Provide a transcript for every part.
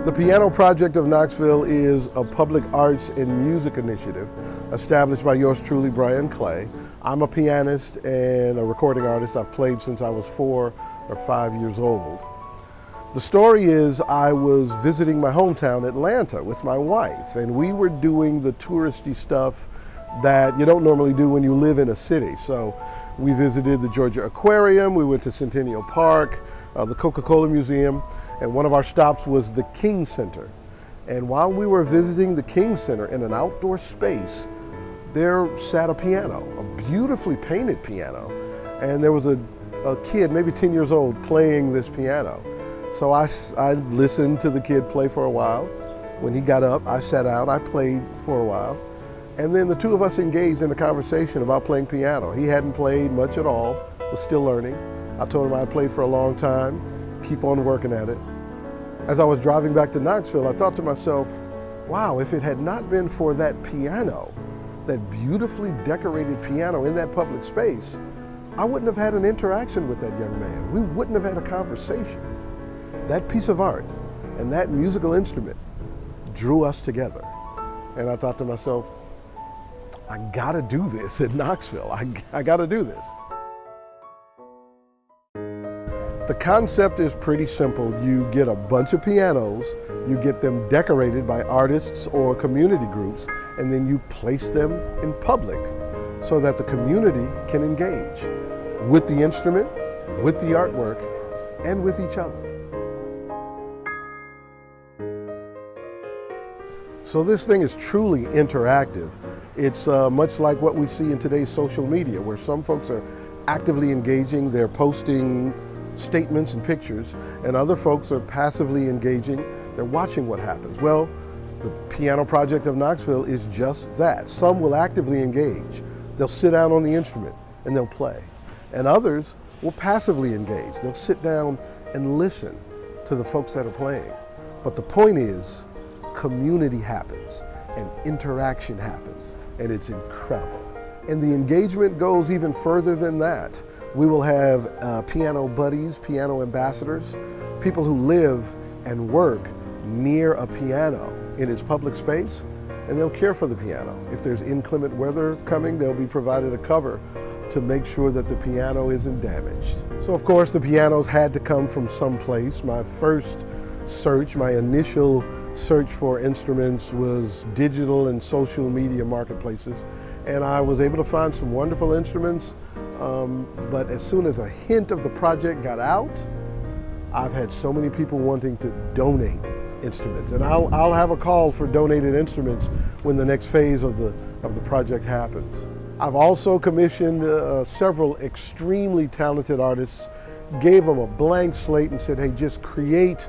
The Piano Project of Knoxville is a public arts and music initiative established by yours truly, Brian Clay. I'm a pianist and a recording artist. I've played since I was 4 or 5 years old. The story is I was visiting my hometown, Atlanta, with my wife, and we were doing the touristy stuff that you don't normally do when you live in a city. So we visited the Georgia Aquarium, we went to Centennial Park, the Coca-Cola Museum, and one of our stops was the King Center. And while we were visiting the King Center in an outdoor space, there sat a piano, a beautifully painted piano. And there was a kid, maybe 10 years old, playing this piano. So I listened to the kid play for a while. When he got up, I sat out, I played for a while. And then the two of us engaged in a conversation about playing piano. He hadn't played much at all, was still learning. I told him I had played for a long time, keep on working at it. As I was driving back to Knoxville, I thought to myself, wow, if it had not been for that piano, that beautifully decorated piano in that public space, I wouldn't have had an interaction with that young man. We wouldn't have had a conversation. That piece of art and that musical instrument drew us together. And I thought to myself, I gotta do this in Knoxville. I gotta do this. The concept is pretty simple. You get a bunch of pianos, you get them decorated by artists or community groups, and then you place them in public so that the community can engage with the instrument, with the artwork, and with each other. So this thing is truly interactive. It's much like what we see in today's social media, where some folks are actively engaging, they're posting statements and pictures, and other folks are passively engaging, they're watching what happens. Well, the Piano Project of Knoxville is just that. Some will actively engage. They'll sit down on the instrument and they'll play. And others will passively engage. They'll sit down and listen to the folks that are playing. But the point is, community happens and interaction happens, and it's incredible. And the engagement goes even further than that. We will have piano buddies, piano ambassadors, people who live and work near a piano in its public space, and they'll care for the piano. If there's inclement weather coming, they'll be provided a cover to make sure that the piano isn't damaged. So of course the pianos had to come from someplace. My first search, my initial search for instruments was digital and social media marketplaces, and I was able to find some wonderful instruments. But as soon as a hint of the project got out, I've had so many people wanting to donate instruments, and I'll have a call for donated instruments when the next phase of the project happens. I've also commissioned several extremely talented artists, gave them a blank slate and said, hey, just create,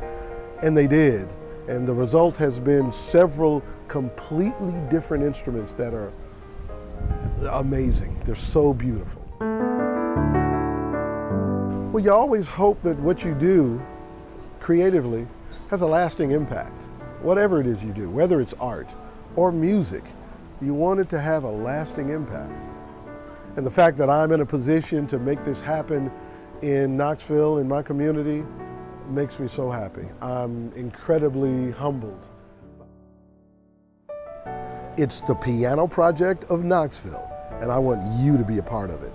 and they did. And the result has been several completely different instruments that are amazing. They're so beautiful. Well, you always hope that what you do creatively has a lasting impact. Whatever it is you do, whether it's art or music, you want it to have a lasting impact. And the fact that I'm in a position to make this happen in Knoxville, in my community, makes me so happy. I'm incredibly humbled. It's the Piano Project of Knoxville, and I want you to be a part of it.